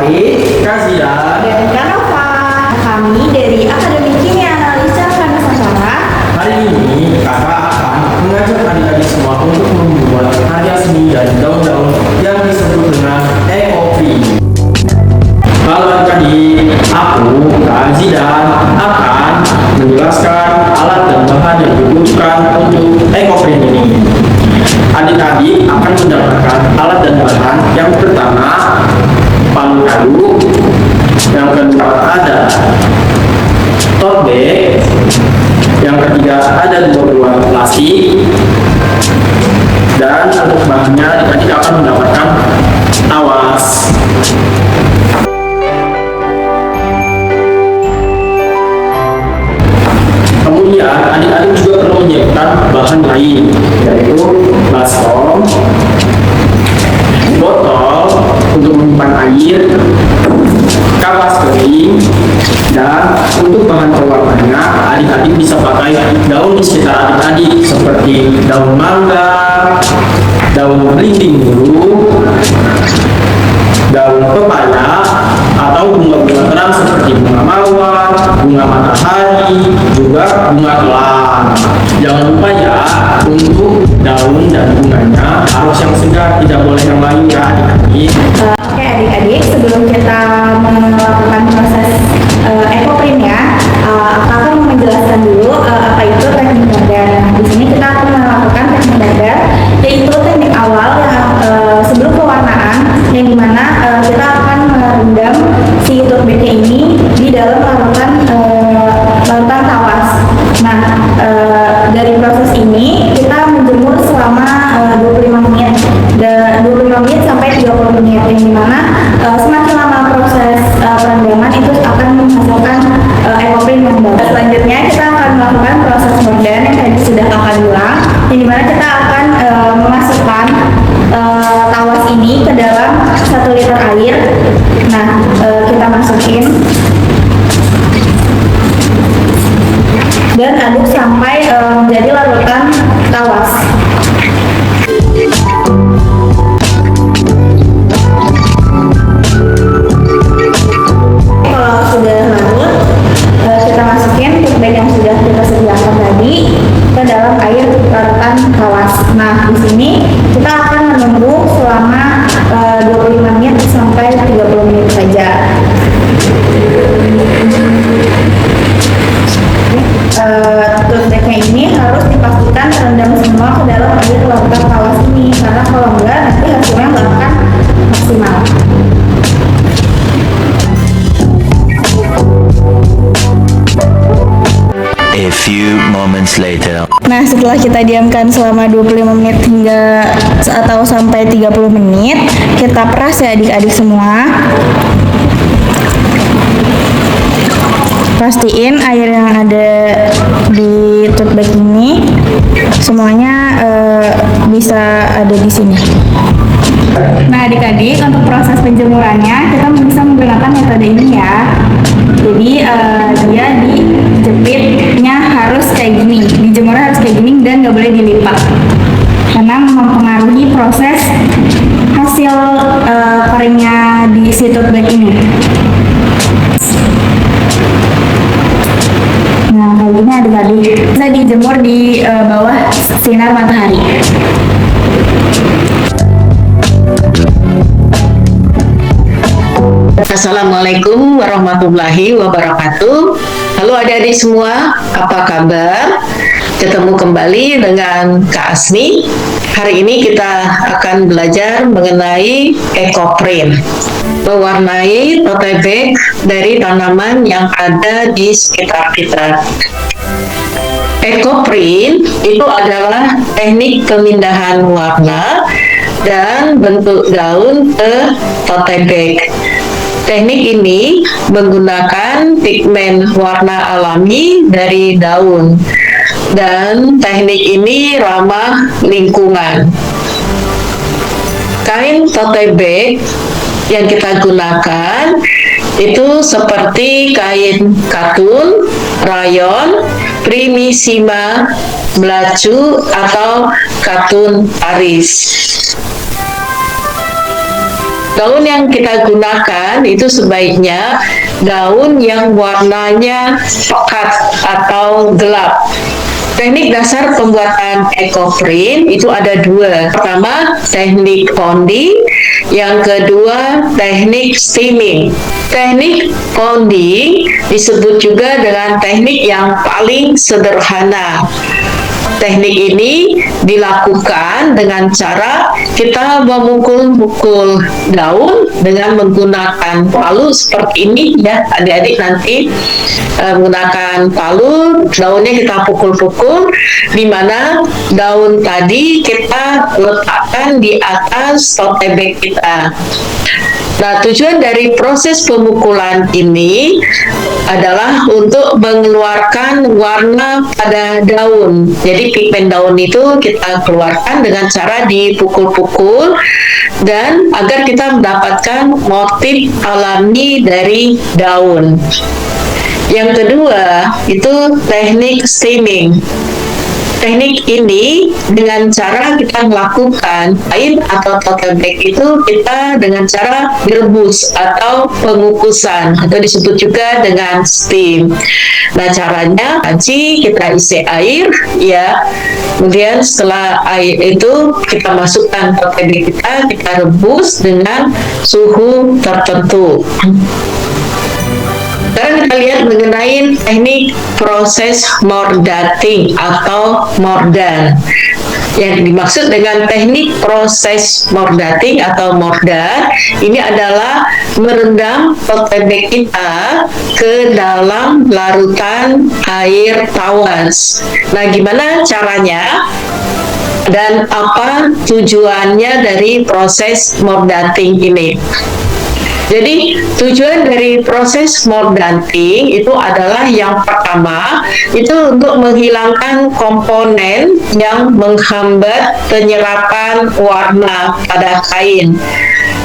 Baik, Kazian. Dan Kanova. Kami dari Akademi Kimia Analisa Nusantara. Hari ini kakak akan mengajak adik-adik semua untuk membuat karya seni dari daun-daun yang disebut dengan eco-free. Halo adik-adik, aku Kak Zidan akan menjelaskan alat dan bahan yang dibutuhkan untuk eco-free ini. Adik-adik akan mendapatkan alat dan bahan yang pertama palu kayu, yang kedua ada tote bag, yang ketiga ada 2 buah plastik, dan untuk bahannya adik-adik akan mendapatkan tawas. Kemudian adik-adik juga perlu menyiapkan bahan lain, yaitu baskom, botol untuk menyimpan air, kapas kering, dan untuk bahan pewarnanya adik-adik bisa pakai daun di sekitar adik-adik seperti daun mangga, daun belimbing bulu, daun pepaya, atau bunga-bunga terang seperti bunga mawar, bunga matahari, juga bunga kelang. Jangan lupa ya, untuk daun dan bunganya harus yang segar, tidak boleh yang lain ya adik-adik. Oke adik-adik, sebelum kita melakukan proses eco-print ya, aku akan menjelaskan dulu apa itu teknik dadar. Di sini kita akan melakukan teknik dadar, yaitu teknik awal yang sebelum pewarnaan, yang dimana kita akan merendam si tote bag ini di dalam larutan tawas. Nah, dari proses ini kita menjemur selama 25 menit, 25 menit sampai 30 menit, yang dimana semakin lama proses perendaman itu akan menghasilkan eco-print yang bagus. Selanjutnya kita akan melakukan proses mordan yang tadi sudah kakak bilang, yang dimana kita akan memasukkan tawas ini ke dalam 1 liter air. Nah, kita masukin dan aduk sampai menjadi larutan tawas. Kalau sudah larut, kita masukin tote bag yang sudah kita sediakan tadi ke dalam air larutan tawas. Nah, di sini kita akan menunggu selama 25 menit sampai 30 menit saja. Tote bagnya ini harus dipastikan terendam semua ke dalam air larutan tawas ini, karena kalau enggak nanti hasilnya nggak akan maksimal. A few moments later. Nah, setelah kita diamkan selama 25 menit hingga atau sampai 30 menit, kita peras ya adik-adik semua. Pastiin air yang ada di tote bag ini semuanya bisa ada di sini. Nah, adik-adik, untuk proses penjemurannya kita bisa menggunakan metode ini ya. Jadi dia dijepitnya harus kayak gini, dijemurnya harus kayak gini dan nggak boleh dilipat, karena mempengaruhi proses hasil keringnya di si tote bag ini. Nah, kayak gini adik-adik, bisa dijemur di bawah sinar matahari. Assalamualaikum warahmatullahi wabarakatuh. Halo adik-adik semua, apa kabar? Ketemu kembali dengan Kak Asmi. Hari ini kita akan belajar mengenai eco-print, mewarnai tote bag dari tanaman yang ada di sekitar kita. Eco-print itu adalah teknik pemindahan warna dan bentuk daun ke tote bag. Teknik ini menggunakan pigmen warna alami dari daun, dan teknik ini ramah lingkungan. Kain tote bag yang kita gunakan itu seperti kain katun, rayon, primissima, belacu, atau katun Paris. Daun yang kita gunakan itu sebaiknya daun yang warnanya pekat atau gelap. Teknik dasar pembuatan ekoprint itu ada dua. Pertama, teknik pounding. Yang kedua, teknik steaming. Teknik pounding disebut juga dengan teknik yang paling sederhana. Teknik ini dilakukan dengan cara kita memukul-mukul daun dengan menggunakan palu seperti ini ya adik-adik. Nanti menggunakan palu, daunnya kita pukul-pukul, di mana daun tadi kita letakkan di atas tote bag kita. Nah, tujuan dari proses pemukulan ini adalah untuk mengeluarkan warna pada daun. Jadi pigmen daun itu kita keluarkan dengan cara dipukul-pukul dan agar kita mendapatkan motif alami dari daun. Yang kedua itu teknik steaming. Teknik ini dengan cara kita melakukan kain atau tote bag itu kita dengan cara direbus atau pengukusan atau disebut juga dengan steam. Nah, caranya panci kita isi air ya. Kemudian setelah air itu kita masukkan tote bag kita rebus dengan suhu tertentu. Sekarang kita lihat mengenai teknik proses mordating atau mordan. Yang dimaksud dengan teknik proses mordating atau mordan ini adalah merendam tote bag kita ke dalam larutan air tawas. Nah, gimana caranya? Dan apa tujuannya dari proses mordating ini? Jadi tujuan dari proses mordating itu adalah yang pertama itu untuk menghilangkan komponen yang menghambat penyerapan warna pada kain.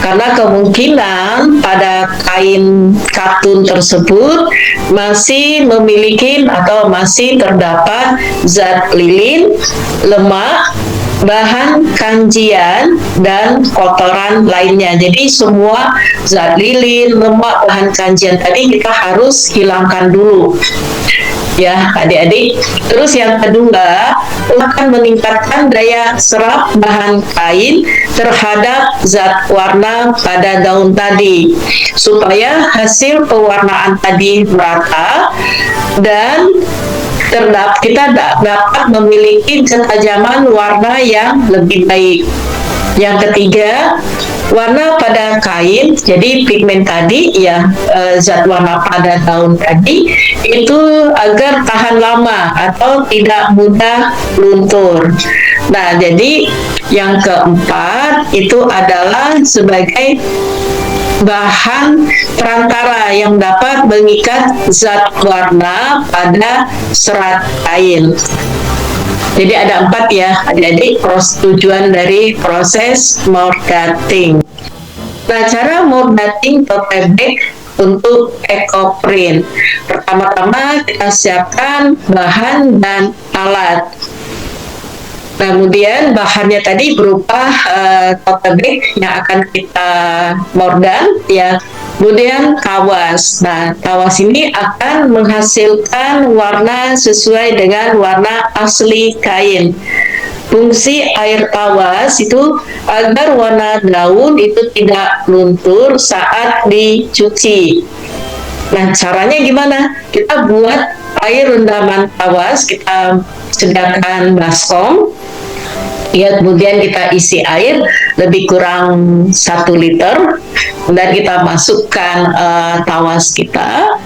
Karena kemungkinan pada kain katun tersebut masih memiliki atau masih terdapat zat lilin, lemak, bahan kanjian, dan kotoran lainnya. Jadi semua zat lilin, lemak, bahan kanjian tadi kita harus hilangkan dulu. Ya, adik-adik. Terus yang kedua, akan meningkatkan daya serap bahan kain terhadap zat warna pada daun tadi, supaya hasil pewarnaan tadi merata dan kita dapat memiliki ketajaman warna yang lebih baik. Yang ketiga, warna pada kain, jadi pigmen tadi ya, zat warna pada daun tadi itu agar tahan lama atau tidak mudah luntur. Nah, jadi yang keempat itu adalah sebagai bahan perantara yang dapat mengikat zat warna pada serat kain. Jadi ada 4 ya adik-adik tujuan dari proses mordating. Nah, cara mordating tote bag untuk ekoprint. Pertama-tama kita siapkan bahan dan alat. Kemudian bahannya tadi berupa tote bag yang akan kita mordan ya. Kemudian tawas. Nah, tawas ini akan menghasilkan warna sesuai dengan warna asli kain. Fungsi air tawas itu agar warna daun itu tidak luntur saat dicuci. Nah, caranya gimana? Kita buat air rendaman tawas, kita sediakan baskom. Ya, kemudian kita isi air lebih kurang 1 liter, dan kita masukkan tawas kita.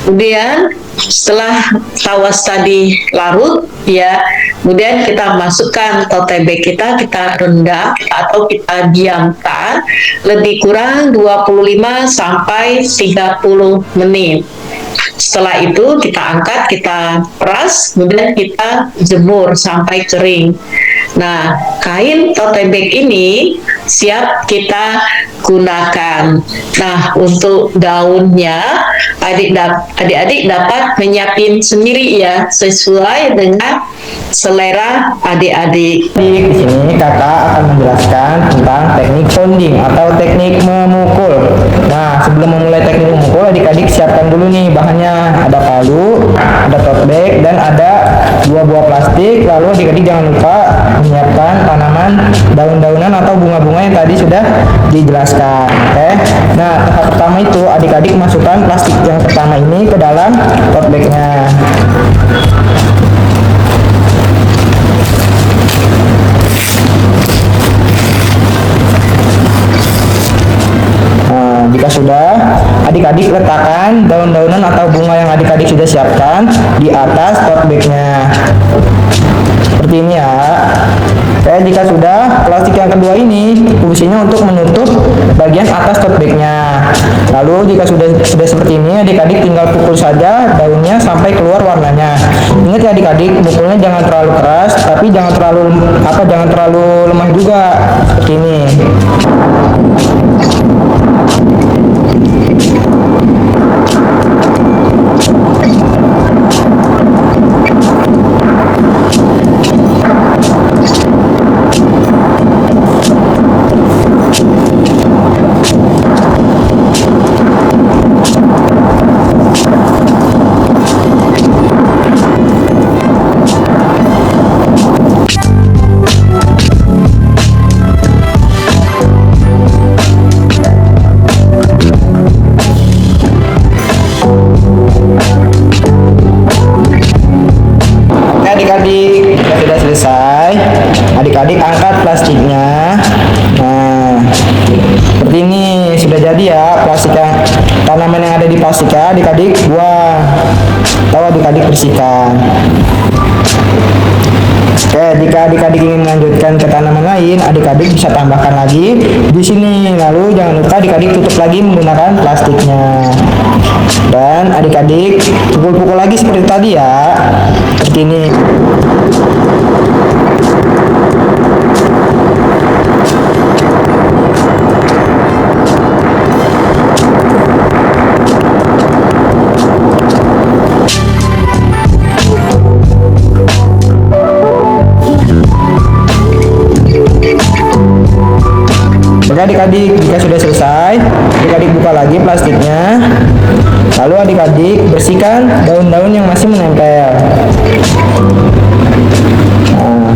Kemudian setelah tawas tadi larut, ya, kemudian kita masukkan tote bag kita rendam atau kita diamkan lebih kurang 25 sampai 30 menit. Setelah itu kita angkat, kita peras, kemudian kita jemur sampai kering. Nah, kain tote bag ini siap kita gunakan. Nah, untuk daunnya adik-adik dapat menyiapin sendiri ya, sesuai dengan selera adik-adik. Di sini kakak akan menjelaskan tentang teknik pounding atau teknik memukul. Nah, sebelum memulai teknik memukul, adik-adik siapkan dulu nih bahannya. Ada palu, ada tote bag, dan ada 2 buah plastik. Lalu adik-adik jangan lupa menyiapkan tanaman daun-daunan atau bunga-bunga yang tadi sudah dijelaskan. Oke. Nah, tahap pertama itu adik-adik masukkan plastik yang pertama ini ke dalam tote bag-nya. Jika sudah, adik-adik letakkan daun-daunan atau bunga yang adik-adik sudah siapkan di atas tote bag-nya. Seperti ini ya. Oke, jika sudah, plastik yang kedua ini fungsinya untuk menutup bagian atas tote bag-nya. Lalu jika sudah seperti ini, adik-adik tinggal pukul saja daunnya sampai keluar warnanya. Ingat ya adik-adik, mukulnya jangan terlalu keras, tapi jangan terlalu lemah juga. Seperti ini. Adik-adik, sudah selesai. Adik-adik angkat plastiknya. Nah, seperti ini sudah jadi ya plastik tanaman yang ada di plastiknya. Adik-adik buang atau adik-adik bersihkan. Oke, jika adik-adik ingin melanjutkan ke tanaman lain, adik-adik bisa tambahkan lagi di sini. Lalu jangan lupa adik-adik tutup lagi menggunakan plastiknya. Dan adik-adik pukul-pukul lagi seperti tadi ya. Seperti ini. Oke adik-adik, jika sudah selesai, adik-adik buka lagi plastiknya. Lalu adik-adik bersihkan daun-daun yang masih menempel. Nah.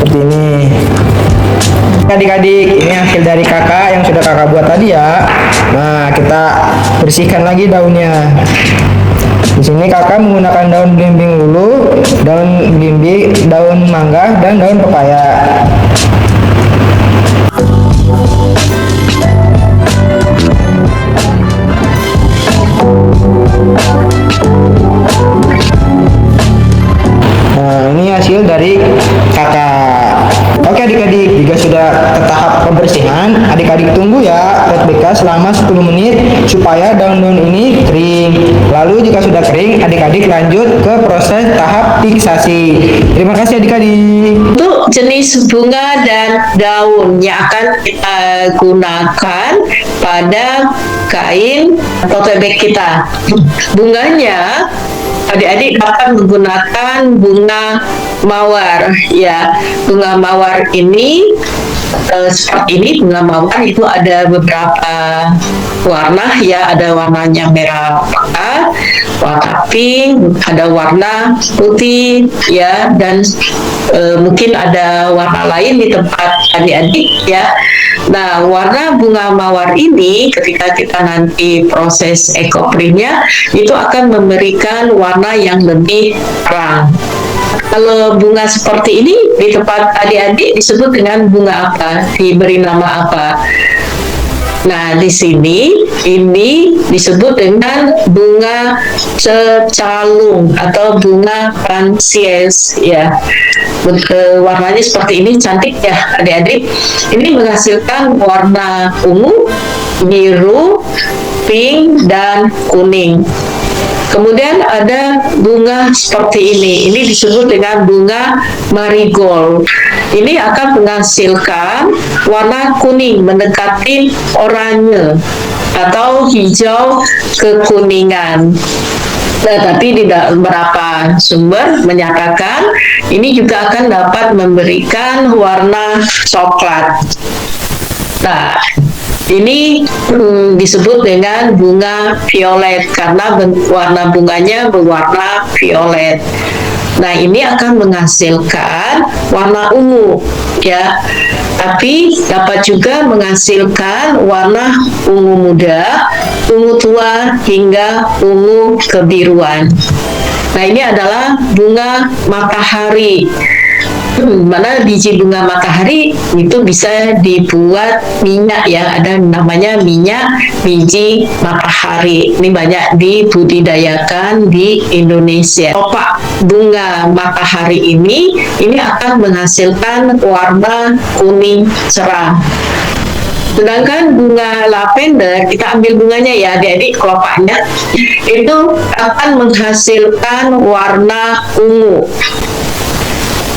Seperti ini. Adik-adik, ini hasil dari kakak yang sudah kakak buat tadi ya. Nah, kita bersihkan lagi daunnya. Di sini kakak menggunakan daun belimbing dulu, daun belimbing, daun mangga, dan daun pepaya. Nah, ini hasil dari kakak. Oke adik-adik, jika sudah ke tahap pembersihan, adik-adik tunggu ya tote bag selama 10 menit supaya daun-daun ini kering. Lalu jika sudah kering, adik-adik lanjut ke proses tahap fiksasi. Terima kasih adik-adik. Untuk jenis bunga dan daun yang akan kita gunakan pada kain tote bag kita. Bunganya adik-adik dapat menggunakan bunga mawar ya. Bunga mawar ini seperti ini. Bunga mawar itu ada beberapa warna ya, ada warnanya merah pekat, warna pink, ada warna putih ya, dan mungkin ada warna lain di tempat adik-adik ya. Nah, warna bunga mawar ini ketika kita nanti proses ekoprintnya itu akan memberikan warna yang lebih terang. Kalau bunga seperti ini di tempat adik-adik disebut dengan bunga apa? Diberi nama apa? Nah, di sini ini disebut dengan bunga cecalung atau bunga pansies ya. Warnanya seperti ini, cantik ya adik-adik. Ini menghasilkan warna ungu, biru, pink, dan kuning. Kemudian ada bunga seperti ini disebut dengan bunga marigold. Ini akan menghasilkan warna kuning mendekati oranye atau hijau kekuningan. Nah, tapi tidak beberapa sumber menyatakan ini juga akan dapat memberikan warna coklat. Nah, ini disebut dengan bunga violet karena warna bunganya berwarna violet. Nah, ini akan menghasilkan warna ungu, ya. Tapi dapat juga menghasilkan warna ungu muda, ungu tua, hingga ungu kebiruan. Nah, ini adalah bunga matahari. Mana biji bunga matahari itu bisa dibuat minyak, ya, ada namanya minyak biji matahari. Ini banyak dibudidayakan di Indonesia. Kelopak bunga matahari ini akan menghasilkan warna kuning cerah. Sedangkan bunga lavender, kita ambil bunganya ya adik-adik, kelopaknya itu akan menghasilkan warna ungu.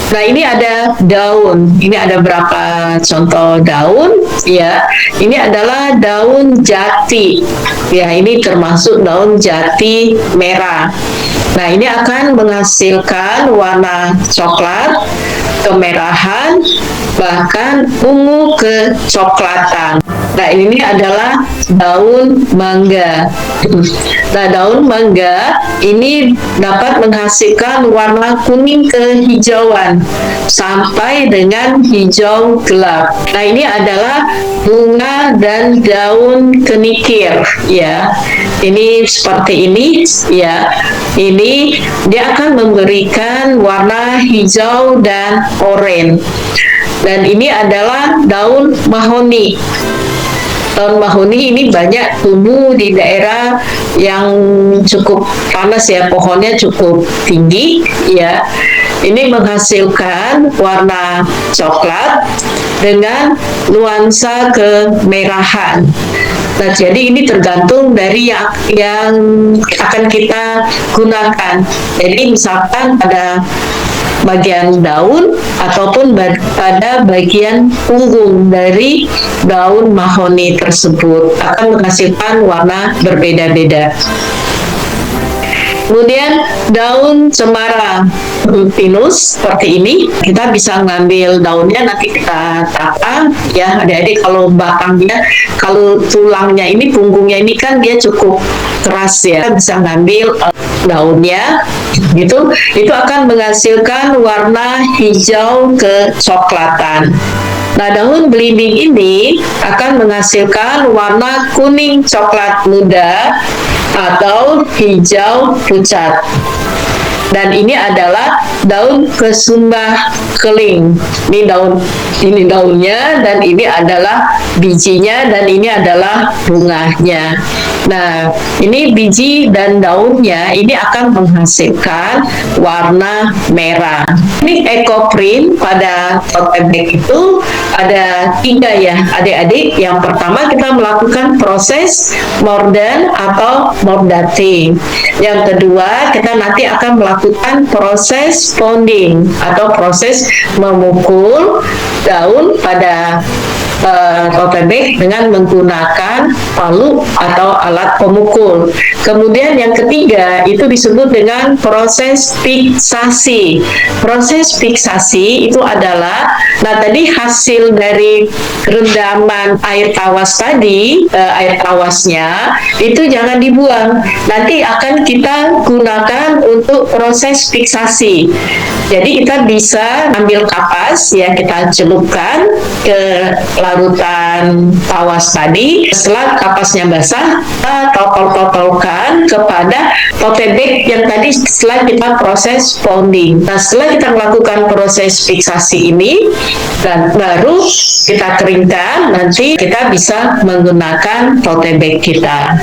Nah, ini ada daun. Ini ada berapa contoh daun, ya. Ini adalah daun jati. Ya, ini termasuk daun jati merah. Nah, ini akan menghasilkan warna coklat, kemerahan, bahkan ungu kecoklatan. Nah, ini adalah daun mangga. Nah, daun mangga ini dapat menghasilkan warna kuning kehijauan sampai dengan hijau gelap. Nah, ini adalah bunga dan daun kenikir, ya. Ini seperti ini, ya. Ini dia akan memberikan warna hijau dan oranye. Dan ini adalah daun mahoni. Daun mahoni ini banyak tumbuh di daerah yang cukup panas, ya, pohonnya cukup tinggi, ya. Ini menghasilkan warna coklat dengan nuansa kemerahan. Nah, jadi ini tergantung dari yang akan kita gunakan. Jadi misalkan pada bagian daun ataupun pada bagian punggung dari daun mahoni tersebut akan menghasilkan warna berbeda-beda. Kemudian daun cemara pinus seperti ini, kita bisa ngambil daunnya, nanti kita tata, ya adik-adik. Kalau batangnya, kalau tulangnya ini, punggungnya ini kan dia cukup keras, ya, kita bisa ngambil daunnya gitu, itu akan menghasilkan warna hijau kecoklatan. Nah, daun belimbing ini akan menghasilkan warna kuning coklat muda atau hijau pucat. Dan ini adalah daun kesumbah keling. Ini daunnya, dan ini adalah bijinya, dan ini adalah bunganya. Nah, ini biji dan daunnya ini akan menghasilkan warna merah. Ini ekoprint pada tote bag itu ada 3, ya adik-adik. Yang pertama, kita melakukan proses morden atau mordating. Yang kedua, kita nanti akan melakukan proses pounding atau proses memukul daun pada tote bag dengan menggunakan palu atau alat pemukul. Kemudian yang ketiga itu disebut dengan proses fiksasi. Proses fiksasi itu adalah, nah tadi hasil dari rendaman air tawas tadi, air tawasnya itu jangan dibuang. Nanti akan kita gunakan untuk proses fiksasi. Jadi kita bisa ambil kapas, ya, kita celupkan ke larutan tawas tadi. Setelah kapasnya basah, kita totol-totolkan kepada tote bag yang tadi setelah kita proses pounding. Nah, setelah kita melakukan proses fiksasi ini, dan baru kita keringkan, nanti kita bisa menggunakan tote bag kita.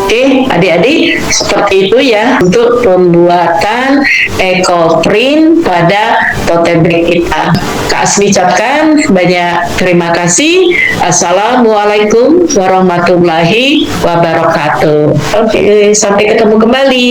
Oke, adik-adik, seperti itu ya untuk pembuatan ekoprint pada tote bag kita. Kak Asmi ucapkan banyak terima kasih. Assalamualaikum warahmatullahi wabarakatuh. Oke. Sampai ketemu kembali.